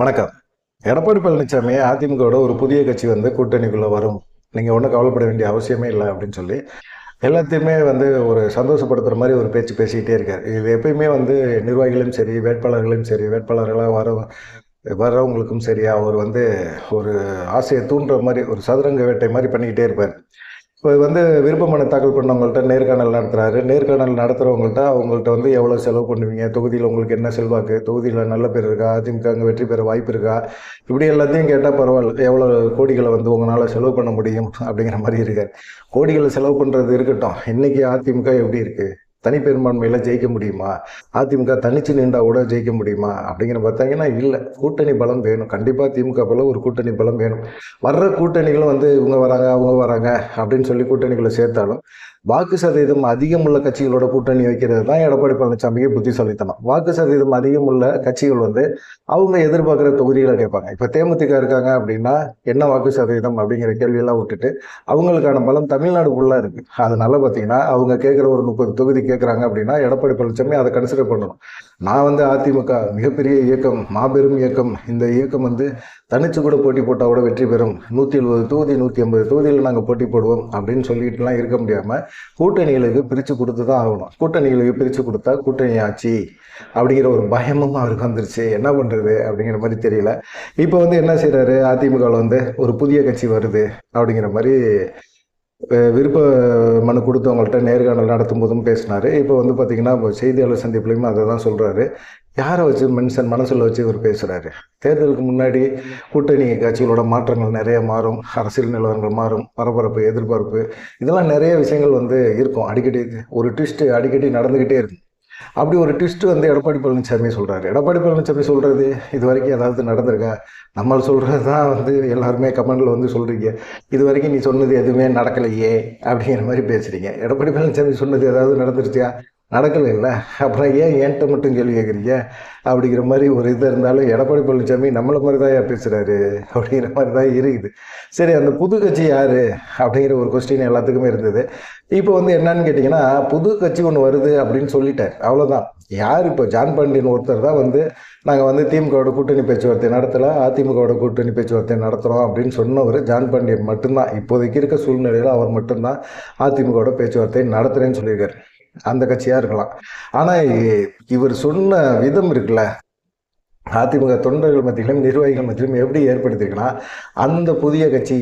வணக்கம். எடப்பாடி பழனிசாமி அதிமுகவோட ஒரு புதிய கட்சி கூட்டணிக்குள்ள வரும். நீங்க ஒன்றும் கவலைப்பட வேண்டிய அவசியமே இல்லை அப்படின்னு சொல்லி எல்லாத்தையுமே ஒரு சந்தோஷப்படுத்துற மாதிரி ஒரு பேச்சு பேசிக்கிட்டே இருக்காரு. இது எப்பயுமே நிர்வாகிகளும் சரி, வேட்பாளர்களும் சரி, வேட்பாளர்களாக வர்றவங்களுக்கும் சரி, அவர் ஒரு ஆசையை தூண்டுற மாதிரி ஒரு சதுரங்க வேட்டை மாதிரி பண்ணிக்கிட்டே இருப்பார். இப்போ விருப்ப மனு தாக்கல் பண்ணவங்கள்ட்ட நேர்காணல் நடத்துகிறாரு. நேர்காணல் நடத்துகிறவங்கள்ட்ட அவங்கள்ட்ட எவ்வளோ செலவு பண்ணுவீங்க, தொகுதியில் உங்களுக்கு என்ன செல்வாக்கு, தொகுதியில் நல்ல பேர் இருக்கா, அதிமுக அங்கே வெற்றி பெற வாய்ப்பு இருக்கா, இப்படி எல்லாத்தையும் கேட்டால் பரவாயில்ல, எவ்வளோ கோடிகளை உங்களால் செலவு பண்ண முடியும் அப்படிங்கிற மாதிரி இருக்கார். கோடிகளை செலவு பண்ணுறது இருக்கட்டும், இன்றைக்கி அதிமுக எப்படி இருக்குது, தனிப்பெரும்பான்மையில் ஜெயிக்க முடியுமா, அதிமுக தனிச்சு நின்றா கூட ஜெயிக்க முடியுமா அப்படிங்கிற பார்த்தாங்கன்னா இல்லை. கூட்டணி பலம் வேணும். கண்டிப்பாக திமுக போல ஒரு கூட்டணி பலம் வேணும். வர்ற கூட்டணிகளும் இவங்க வராங்க அவங்க வராங்க அப்படின்னு சொல்லி கூட்டணிகளை சேர்த்தாலும் வாக்கு சதவீதம் அதிகம் உள்ள கட்சிகளோட கூட்டணி வைக்கிறது தான் எடப்பாடி பழனிசாமிக்கு புத்திசாலித்தனம். வாக்கு சதவீதம் அதிகம் உள்ள கட்சிகள் அவங்க எதிர்பார்க்குற தொகுதிகளை கேட்பாங்க. இப்போ தேமுதிக இருக்காங்க அப்படின்னா என்ன வாக்கு சதவீதம் அப்படிங்கிற கேள்வியெல்லாம் விட்டுட்டு அவங்களுக்கான பலம் தமிழ்நாடு ஃபுல்லாக இருக்குது. அதனால பார்த்தீங்கன்னா அவங்க கேட்குற ஒரு 30 தொகுதி கேட்குறாங்க அப்படின்னா எடப்பாடி பழனிசாமி அதை கன்சிடர் பண்ணணும். நான் அதிமுக மிகப்பெரிய இயக்கம், மாபெரும் இயக்கம், இந்த இயக்கம் தனிச்சு கூட போட்டி போட்டால் கூட வெற்றி பெறும், 170 தொகுதி 150 தொகுதியில் நாங்கள் போட்டி போடுவோம் அப்படின்னு சொல்லிட்டுலாம் இருக்க முடியாமல் கூட்டணிகளுக்கு பிரித்து கொடுத்து தான் ஆகணும். கூட்டணிகளுக்கு பிரித்து கொடுத்தா கூட்டணி ஆச்சு அப்படிங்கிற ஒரு பயமும் அவருக்கு வந்துருச்சு. என்ன பண்ணுறது அப்படிங்கிற மாதிரி தெரியல. இப்போ என்ன செய்கிறாரு, அதிமுகவில் ஒரு புதிய கட்சி வருது அப்படிங்கிற மாதிரி விருப்ப மனு கொடுத்தவங்கள்ட்ட நேர்காணல் நடத்தும் போதும் பேசினார். இப்போ பார்த்திங்கன்னா செய்தியாளர் சந்திப்புலையும் அதை தான் சொல்கிறாரு. யாரை வச்சு மனசில் வச்சு இவர் பேசுகிறாரு. தேர்தலுக்கு முன்னாடி கூட்டணி கட்சிகளோட மாற்றங்கள் நிறைய மாறும், அரசியல் நிலவரங்கள் மாறும், பரபரப்பு, எதிர்பார்ப்பு, இதெல்லாம் நிறைய விஷயங்கள் இருக்கும். அடிக்கடி ஒரு ட்விஸ்ட்டு அடிக்கடி நடந்துக்கிட்டே இருக்கு. அப்படி ஒரு ட்விஸ்ட் எடப்பாடி பழனிசாமி சொல்கிறாரு. எடப்பாடி பழனிசாமி சொல்கிறது இது வரைக்கும் ஏதாவது நடந்திருக்கா? நம்ம சொல்கிறது தான் எல்லாருமே கமெண்டில் சொல்கிறீங்க. இது வரைக்கும் நீ சொன்னது எதுவுமே நடக்கலையே அப்படிங்கிற மாதிரி பேசுகிறீங்க. எடப்பாடி பழனிசாமி சொன்னது ஏதாவது நடந்துருச்சியா? நடக்கலை இல்லை. அப்புறம் ஏன் என்கிட்ட மட்டும் கேள்வி கேட்குறீங்க அப்படிங்கிற மாதிரி ஒரு இது இருந்தாலும் எடப்பாடி பழனிசாமி நம்மளை மாதிரி தான் பேசுகிறாரு அப்படிங்கிற மாதிரி தான் இருக்குது. சரி, அந்த புது கட்சி யார் அப்படிங்கிற ஒரு கொஸ்டின் எல்லாத்துக்குமே இருந்தது. இப்போ என்னன்னு கேட்டிங்கன்னா, புது கட்சி ஒன்று வருது அப்படின்னு சொல்லிட்டார், அவ்வளோதான். யார் இப்போ ஜான் பாண்டியன் ஒருத்தர் தான் நாங்கள் திமுகவோட கூட்டணி பேச்சுவார்த்தை நடத்தலை, அதிமுகவோட கூட்டணி பேச்சுவார்த்தை நடத்துகிறோம் அப்படின்னு சொன்னவர் ஜான் பாண்டியன் மட்டும்தான். இப்போதைக்கு இருக்க சூழ்நிலையில் அவர் மட்டும்தான் அதிமுகவோட பேச்சுவார்த்தை நடத்துகிறேன்னு சொல்லியிருக்காரு. அந்த கட்சியாக இருக்கலாம். ஆனால் இவர் சொன்ன விதம் இருக்குல்ல, அதிமுக தொண்டர்கள் மத்தியிலும் நிர்வாகிகள் மத்தியிலும் எப்படி ஏற்படுத்திருக்குன்னா, அந்த புதிய கட்சி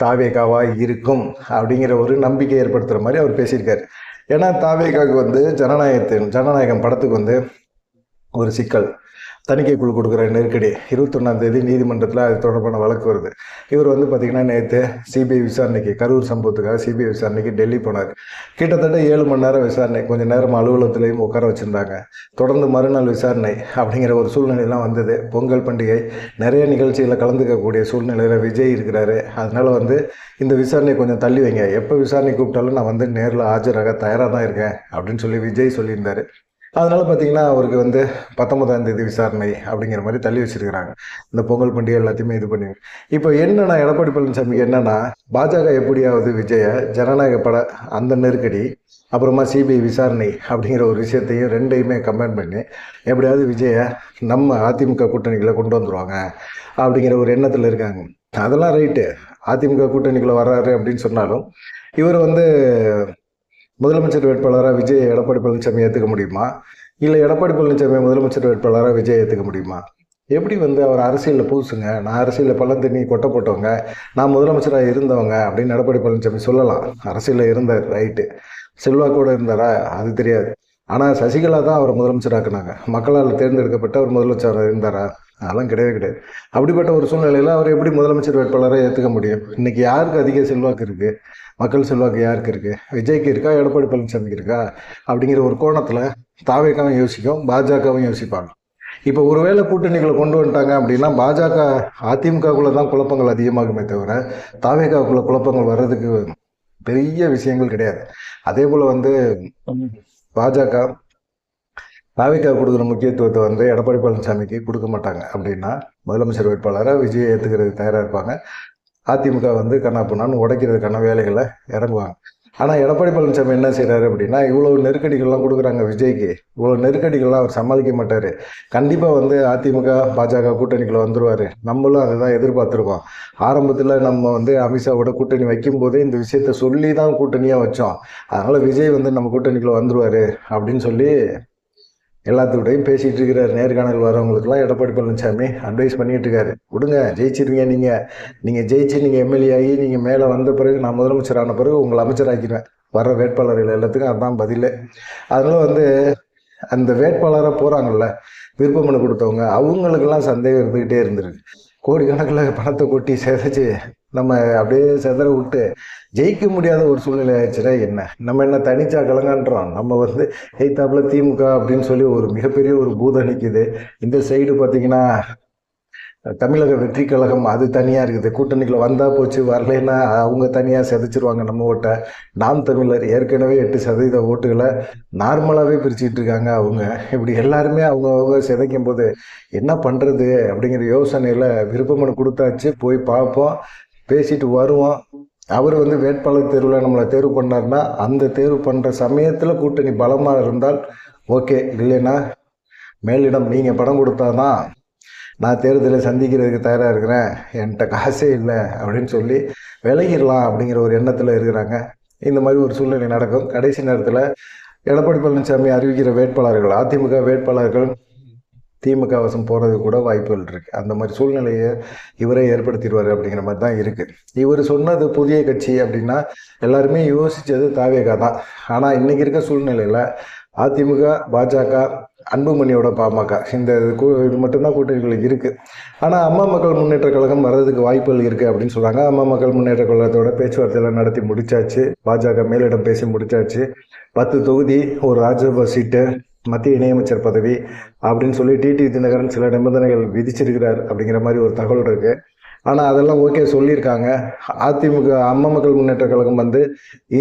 தாவேகாவா இருக்கும் அப்படிங்கிற ஒரு நம்பிக்கை ஏற்படுத்துகிற மாதிரி அவர் பேசியிருக்காரு. ஏன்னா தாவேகாவுக்கு ஜனநாயகம் படத்துக்கு ஒரு சிக்கல், தணிக்கை குழு கொடுக்குற நெருக்கடி, 21ஆம் தேதி நீதிமன்றத்தில் அது தொடர்பான வழக்கு வருது. இவர் பார்த்திங்கன்னா நேற்று சிபிஐ விசாரணைக்கு, கரூர் சம்பவத்துக்காக சிபிஐ விசாரணைக்கு டெல்லி போனார். கிட்டத்தட்ட 7 மணி நேரம் விசாரணை, கொஞ்சம் நேரம் அலுவலகத்திலையும் உட்கார வச்சுருந்தாங்க. தொடர்ந்து மறுநாள் விசாரணை அப்படிங்கிற ஒரு சூழ்நிலையெல்லாம் வந்தது. பொங்கல் பண்டிகை, நிறைய நிகழ்ச்சிகளில் கலந்துக்கக்கூடிய சூழ்நிலையில் விஜய் இருக்கிறாரு. அதனால் இந்த விசாரணை கொஞ்சம் தள்ளி வைங்க, எப்போ விசாரணை கூப்பிட்டாலும் நான் நேரில் ஆஜராக தயாராக தான் இருக்கேன் அப்படின்னு சொல்லி விஜய் சொல்லியிருந்தார். அதனால் பார்த்திங்கன்னா அவருக்கு 19ஆம் தேதி விசாரணை அப்படிங்கிற மாதிரி தள்ளி வச்சுருக்கிறாங்க. இந்த பொங்கல் பண்டிகை எல்லாத்தையுமே இது பண்ணி. இப்போ என்னென்னா எடப்பாடி பழனிசாமிக்கு என்னென்னா, பாஜக எப்படியாவது விஜய ஜனநாயக அந்த நெருக்கடி, அப்புறமா சிபிஐ விசாரணை அப்படிங்கிற ஒரு விஷயத்தையும் ரெண்டையுமே கம்பைன் பண்ணி எப்படியாவது விஜய நம்ம அதிமுக கூட்டணிகளை கொண்டு வந்துடுவாங்க அப்படிங்கிற ஒரு எண்ணத்தில் இருக்காங்க. அதெல்லாம் ரைட்டு, அதிமுக கூட்டணிக்குள்ளே வர்றாரு அப்படின்னு சொன்னாலும் இவர் முதலமைச்சர் வேட்பாளராக விஜய் எடப்பாடி பழனிசாமி ஏற்றுக்க முடியுமா, இல்லை எடப்பாடி பழனிசாமி முதலமைச்சர் வேட்பாளராக விஜய் ஏற்றுக்க முடியுமா? எப்படி அவர் அரசியலில் புதுசுங்க, நான் அரசியலில் பள்ளம் தண்ணி கொட்ட போட்டவங்க, நான் முதலமைச்சராக இருந்தவங்க அப்படின்னு எடப்பாடி பழனிசாமி சொல்லலாம். அரசியலில் இருந்தார், ரைட்டு. செல்வாக்கோடு இருந்தாரா அது தெரியாது. ஆனால் சசிகலா தான் அவரை முதலமைச்சராக்குனாங்க. மக்களால் தேர்ந்தெடுக்கப்பட்ட அவர் முதலமைச்சராக இருந்தாரா? அதெல்லாம் கிடையவே கிடையாது. அப்படிப்பட்ட ஒரு சூழ்நிலையில் அவர் எப்படி முதலமைச்சர் வேட்பாளரை ஏற்றுக்க முடியும்? இன்றைக்கி யாருக்கு அதிக செல்வாக்கு இருக்குது? மக்கள் செல்வாக்கு யாருக்கு இருக்குது? விஜய்க்கு இருக்கா, எடப்பாடி பழனிசாமிக்கு இருக்கா அப்படிங்கிற ஒரு கோணத்தில் தாவேகாவும் யோசிக்கும், பாஜகவும் யோசிப்பாங்க. இப்போ ஒருவேளை கூட்டணிகளை கொண்டு வந்துட்டாங்க அப்படின்னா பாஜக அதிமுகக்குள்ளே தான் குழப்பங்கள் அதிகமாகுமே தவிர தாவேகாவுக்குள்ள குழப்பங்கள் வர்றதுக்கு பெரிய விஷயங்கள் கிடையாது. அதே போல் பாஜக தாவேகா கொடுக்குற முக்கியத்துவத்தை எடப்பாடி பழனிசாமிக்கு கொடுக்க மாட்டாங்க. அப்படின்னா முதலமைச்சர் வேட்பாளராக விஜயை ஏற்றுக்கிறது தயாராக இருப்பாங்க. அதிமுக கண்ணாப்புண்ணான்னு உடைக்கிறதுக்கான வேலைகளை இறங்குவாங்க. ஆனால் எடப்பாடி பழனிசாமி என்ன செய்கிறாரு அப்படின்னா, இவ்வளோ நெருக்கடிகள்லாம் கொடுக்குறாங்க விஜய்க்கு, இவ்வளோ நெருக்கடிகள்லாம் அவர் சமாளிக்க மாட்டார். கண்டிப்பாக வந்து அதிமுக பாஜக கூட்டணிக்குள்ள வந்துடுவார். நம்மளும் அதை தான் எதிர்பார்த்துருக்கோம். ஆரம்பத்தில் நம்ம வந்து அமித்ஷாவோட கூட்டணி வைக்கும்போதே இந்த விஷயத்த சொல்லி தான் கூட்டணியாக வச்சோம். அதனால் விஜய் வந்து நம்ம கூட்டணிக்குள்ள வந்துடுவார் அப்படின்னு சொல்லி எல்லாத்துக்கிட்டையும் பேசிகிட்டு இருக்கிறார். நேர்காணல் வரவங்களுக்குலாம் எடப்பாடி பழனிசாமி அட்வைஸ் பண்ணிகிட்டு இருக்காரு. விடுங்க, ஜெயிச்சிருங்க, நீங்கள் ஜெயிச்சு நீங்கள் எம்எல்ஏ ஆகி நீங்கள் மேலே வந்த பிறகு, நான் முதலமைச்சர் ஆன பிறகு உங்களை அமைச்சராக்கிடுவேன். வர்ற வேட்பாளர்கள் எல்லாத்துக்கும் அதுதான் பதில். அதனால் வந்து அந்த வேட்பாளராக போகிறாங்கல்ல, விருப்ப மனு கொடுத்தவங்க, அவங்களுக்கெல்லாம் சந்தேகம் இருந்துக்கிட்டே இருந்திருக்கு. கோடிக்கணக்கில் பணத்தை கொட்டி சிதைச்சு நம்ம அப்படியே செதற விட்டு ஜெயிக்க முடியாத ஒரு சூழ்நிலை ஆயிடுச்சுன்னா என்ன? நம்ம என்ன தனிச்சா கலங்கான்றோம்? நம்ம வந்து எய்த்தாப்புல திமுக அப்படின்னு சொல்லி ஒரு மிகப்பெரிய ஒரு பூதம் நிற்கிது. இந்த சைடு பார்த்தீங்கன்னா தமிழக வெற்றி கழகம் அது தனியாக இருக்குது. கூட்டணிக்குள்ள வந்தால் போச்சு, வரலைன்னா அவங்க தனியாக சிதைச்சிருவாங்க நம்ம ஓட்டை. நாம் தமிழர் ஏற்கனவே 8% ஓட்டுகளை நார்மலாகவே பிரிச்சுட்டு இருக்காங்க அவங்க. இப்படி எல்லாருமே அவங்க சிதைக்கும் போது என்ன பண்ணுறது அப்படிங்கிற யோசனையில் விருப்பமனு கொடுத்தாச்சு. போய் பார்ப்போம், பேசிட்டு வருவோம். அவர் வந்து வேட்பாளர் தேர்வில் நம்மளை தேர்வு பண்ணார்னா, அந்த தேர்வு பண்ணுற சமயத்தில் கூட்டணி பலமாக இருந்தால் ஓகே, இல்லைன்னா மேலிடம் நீங்கள் பணம் கொடுத்தாதான் நான் தேர்தலை சந்திக்கிறதுக்கு தயாராக இருக்கிறேன், என்கிட்ட காசே இல்லை அப்படின்னு சொல்லி விலகிடலாம் அப்படிங்கிற ஒரு எண்ணத்தில் இருக்கிறாங்க. இந்த மாதிரி ஒரு சூழ்நிலை நடக்கும். கடைசி நேரத்தில் எடப்பாடி பழனிசாமி அறிவிக்கிற வேட்பாளர்கள், அதிமுக வேட்பாளர்கள் திமுக வசம் போகிறது கூட வாய்ப்புகள் இருக்குது. அந்த மாதிரி சூழ்நிலையை இவரே ஏற்படுத்திடுவார் அப்படிங்கிற மாதிரி தான் இருக்குது. இவர் சொன்னது புதிய கட்சி அப்படின்னா எல்லாருமே யோசித்தது தாவேகா தான். ஆனால் இன்றைக்கி இருக்க சூழ்நிலையில் அதிமுக, பாஜக, அன்புமணியோட பாமக, இந்த இது மட்டும்தான் கூட்டணிகள் இருக்குது. ஆனால் அம்மா மக்கள் முன்னேற்ற கழகம் வர்றதுக்கு வாய்ப்புகள் இருக்குது அப்படின்னு சொல்கிறாங்க. அம்மா மக்கள் முன்னேற்ற கழகத்தோட பேச்சுவார்த்தையெல்லாம் நடத்தி முடிச்சாச்சு. பாஜக மேலிடம் பேசி முடிச்சாச்சு. 10 தொகுதி, ஒரு ராஜ்யசபா சீட்டு, மத்திய இணையமைச்சர் பதவி அப்படின்னு சொல்லி டிடிவி தினகரன் சில நிபந்தனைகள் விதிச்சிருக்கிறார் அப்படிங்கிற மாதிரி ஒரு தகவல் இருக்குது. ஆனால் அதெல்லாம் ஓகே சொல்லியிருக்காங்க. அதிமுக, அம்மா மக்கள் முன்னேற்ற கழகம் வந்து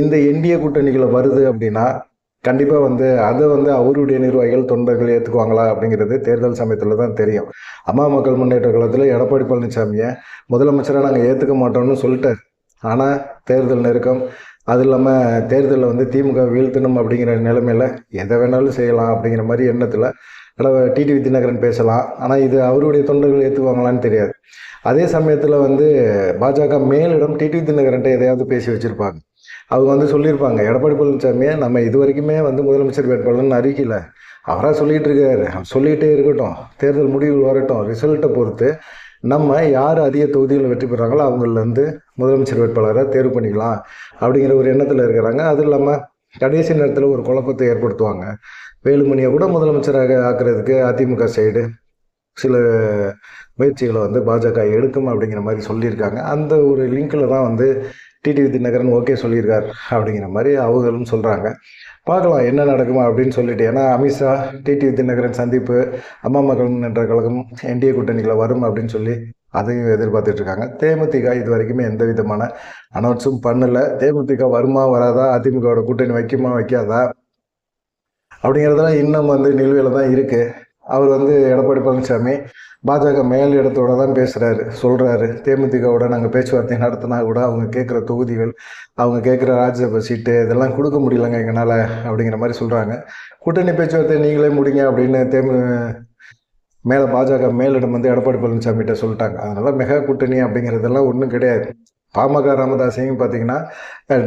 இந்த என்டிஏ கூட்டணிகளை வருது அப்படின்னா கண்டிப்பாக வந்து அதை வந்து அவருடைய நிர்வாகிகள் தொண்டர்கள் ஏற்றுக்குவாங்களா அப்படிங்கிறது தேர்தல் சமயத்தில் தான் தெரியும். அம்மா மக்கள் முன்னேற்ற கழகத்தில் எடப்பாடி பழனிசாமியை முதலமைச்சராக நாங்கள் ஏற்றுக்க மாட்டோம்னு சொல்லிட்டார். ஆனால் தேர்தல் நெருக்கம், அது இல்லாமல் தேர்தலில் வந்து திமுக வீழ்த்தணும் அப்படிங்கிற நிலைமையில் எதை வேணாலும் செய்யலாம் அப்படிங்கிற மாதிரி எண்ணத்தில் டிடிவி தினகரன் பேசலாம். ஆனால் இது அவருடைய தொண்டர்கள் ஏற்றுக்குவாங்களான்னு தெரியாது. அதே சமயத்தில் வந்து பாஜக மேலிடம் டிடிவி தினகரன்ட்ட எதையாவது பேசி வச்சுருப்பாங்க. அவங்க வந்து சொல்லியிருப்பாங்க, எடப்பாடி பழனிசாமியை நம்ம இது வரைக்குமே வந்து முதலமைச்சர் வேட்பாளர்னு அறிவிக்கல, அவராக சொல்லிகிட்டு இருக்காரு, சொல்லிகிட்டே இருக்கட்டும், தேர்தல் முடிவுகள் வரட்டும், ரிசல்ட்டை பொறுத்து நம்ம யார் அதிக தொகுதிகளில் வெற்றி பெறாங்களோ அவங்கள முதலமைச்சர் வேட்பாளராக தேர்வு பண்ணிக்கலாம் அப்படிங்கிற ஒரு எண்ணத்தில் இருக்கிறாங்க. அது இல்லாமல் கடைசி நேரத்தில் ஒரு குழப்பத்தை ஏற்படுத்துவாங்க. வேலுமணியை கூட முதலமைச்சராக ஆக்குறதுக்கு அதிமுக சைடு சில முயற்சிகளை வந்து பாஜக எடுக்கும் அப்படிங்கிற மாதிரி சொல்லியிருக்காங்க. அந்த ஒரு லிங்கில் தான் வந்து டிடிவி தினகரன் ஓகே சொல்லியிருக்கார் அப்படிங்கிற மாதிரி அவங்களும் சொல்கிறாங்க. பார்க்கலாம் என்ன நடக்குமா அப்படின்னு சொல்லிட்டு. ஏன்னா அமித்ஷா டிடிவி தினகரன் சந்திப்பு, அம்மா மக்கள் முன்னேற்ற கழகம் என்டிஏ கூட்டணிகளை வரும் அப்படின்னு சொல்லி அதையும் எதிர்பார்த்துட்ருக்காங்க. தேமுதிக இது வரைக்குமே எந்த விதமான அனௌன்ஸும் பண்ணலை. தேமுதிக வருமா வராதா, அதிமுகவோட கூட்டணி வைக்குமா வைக்காதா அப்படிங்கிறதெல்லாம் இன்னும் வந்து நிலுவையில் தான் இருக்குது. அவர் வந்து எடப்பாடி பழனிசாமி பாஜக மேல் இடத்தோட தான் சொல்கிறாரு. தேமுதிகவோட நாங்கள் பேச்சுவார்த்தை நடத்தினா கூட அவங்க கேட்குற தொகுதிகள், அவங்க கேட்குற ராஜ்யசபா சீட்டு இதெல்லாம் கொடுக்க முடியலங்க எங்களால் அப்படிங்கிற மாதிரி சொல்கிறாங்க. கூட்டணி பேச்சுவார்த்தை நீங்களே முடிங்க அப்படின்னு மேலே பாஜக மேலிடம் வந்து எடப்பாடி பழனிசாமிகிட்ட சொல்லிட்டாங்க. அதனால் மெகா கூட்டணி அப்படிங்கிறதெல்லாம் ஒன்றும் கிடையாது. பாமக ராமதாஸையும் பார்த்தீங்கன்னா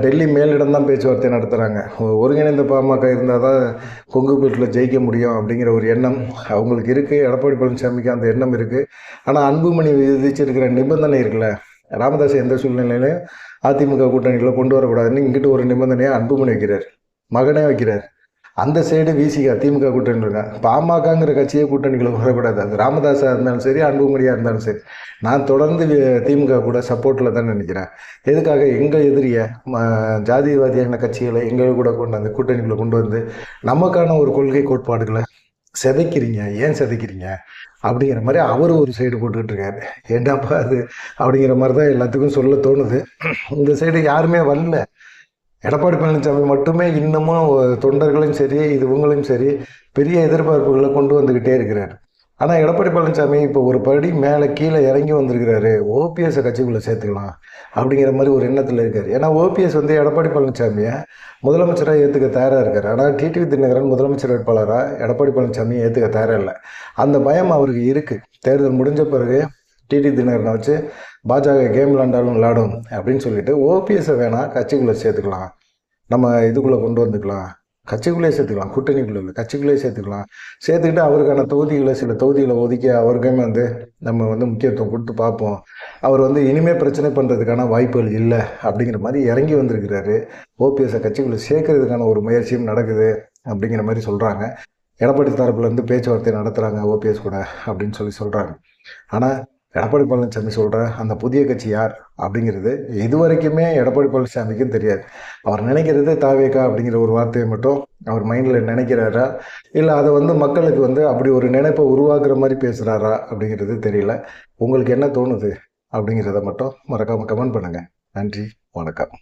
டெல்லி மேலிடம் தான் பேச்சுவார்த்தை நடத்துகிறாங்க. ஒருங்கிணைந்த பாமக இருந்தால் தான் கொங்கு பெல்ட்டில் ஜெயிக்க முடியும் அப்படிங்கிற ஒரு எண்ணம் அவங்களுக்கு இருக்குது. எடப்பாடி பழனிசாமிக்கு அந்த எண்ணம் இருக்குது. ஆனால் அன்புமணி விதிச்சிருக்கிற நிபந்தனை இருக்குல்ல, ராமதாஸ் எந்த சூழ்நிலையிலையும் அதிமுக கூட்டணியில் கொண்டு வரக்கூடாதுன்னு இங்கிட்டு ஒரு நிபந்தனையாக அன்புமணி வைக்கிறார், மகனே வைக்கிறார். அந்த சைடு விசிக திமுக கூட்டணி இருக்காங்க. பாமகங்கிற கட்சியே கூட்டணிகளை வரக்கூடாது. அது ராமதாஸாக இருந்தாலும் சரி, அன்புமணியாக இருந்தாலும் சரி. நான் தொடர்ந்து திமுக கூட சப்போர்ட்டில் தான் நினைக்கிறேன். எதுக்காக எங்கள் எதிரியை ஜாதிவாதியான கட்சிகளை எங்கள் கூட கொண்டு வந்து கூட்டணிகளை கொண்டு வந்து நமக்கான ஒரு கொள்கை கோட்பாடுகளை சிதைக்கிறீங்க, ஏன் சிதைக்கிறீங்க அப்படிங்கிற மாதிரி அவர் ஒரு சைடு போட்டுக்கிட்டு இருக்காரு. ஏண்டாப்பா அது அப்படிங்கிற மாதிரி தான் எல்லாத்துக்கும் சொல்ல தோணுது. இந்த சைடு யாருமே வரல. எடப்பாடி பழனிசாமி மட்டுமே இன்னமும் தொண்டர்களையும் சரி, இவங்களையும் சரி பெரிய எதிர்பார்ப்புகளை கொண்டு வந்துக்கிட்டே இருக்கிறார். ஆனால் எடப்பாடி பழனிசாமி இப்போ ஒரு படி மேலே கீழே இறங்கி வந்திருக்கிறாரு, ஓபிஎஸ்ஸை கட்சிக்குள்ளே சேர்த்துக்கலாம் அப்படிங்கிற மாதிரி ஒரு எண்ணத்தில் இருக்கார். ஏன்னா ஓபிஎஸ் வந்து எடப்பாடி பழனிசாமியை முதலமைச்சராக ஏற்றுக்க தயாராக இருக்கார். ஆனால் டிடிவி தினகரன் முதலமைச்சர் வேட்பாளராக எடப்பாடி பழனிசாமியை ஏற்றுக்க தயாராக இல்லை. அந்த பயம் அவருக்கு இருக்குது. தேர்தல் முடிஞ்ச பிறகு டிடிவி தினகரனை வச்சு பாஜக கேம் விளாண்டாலும் விளாடும் அப்படின்னு சொல்லிட்டு ஓபிஎஸ்ஸை வேணால் கட்சிக்குள்ளே சேர்த்துக்கலாம், நம்ம இதுக்குள்ளே கொண்டு வந்துக்கலாம், கட்சிக்குள்ளேயே சேர்த்துக்கலாம், கூட்டணிக்குள்ளே இல்லை கட்சிக்குள்ளேயே சேர்த்துக்கிட்டு அவருக்கான தொகுதிகளை சில தொகுதிகளை ஒதுக்கி அவருக்குமே வந்து நம்ம வந்து முக்கியத்துவம் கொடுத்து பார்ப்போம், அவர் வந்து இனிமேல் பிரச்சனை பண்ணுறதுக்கான வாய்ப்புகள் இல்லை அப்படிங்கிற மாதிரி இறங்கி வந்திருக்கிறாரு. ஓபிஎஸ்ஸை கட்சிக்குள்ளே சேர்க்கறதுக்கான ஒரு முயற்சியும் நடக்குது அப்படிங்கிற மாதிரி சொல்கிறாங்க. எடப்பாடி தரப்புலேருந்து பேச்சுவார்த்தை நடத்துகிறாங்க ஓபிஎஸ் கூட அப்படின்னு சொல்கிறாங்க. ஆனால் எடப்பாடி பழனிசாமி சொல்கிற அந்த புதிய கட்சி யார் அப்படிங்கிறது இதுவரைக்குமே எடப்பாடி பழனிசாமிக்கும் தெரியாது. அவர் நினைக்கிறது தாவேகா அப்படிங்கிற ஒரு வார்த்தையை மட்டும் அவர் மைண்டில் நினைக்கிறாரா, இல்லை அதை வந்து மக்களுக்கு வந்து அப்படி ஒரு நினைப்பை உருவாக்குற மாதிரி பேசுகிறாரா அப்படிங்கிறது தெரியல. உங்களுக்கு என்ன தோணுது அப்படிங்கிறத மட்டும் மறக்காமல் கமெண்ட் பண்ணுங்கள். நன்றி, வணக்கம்.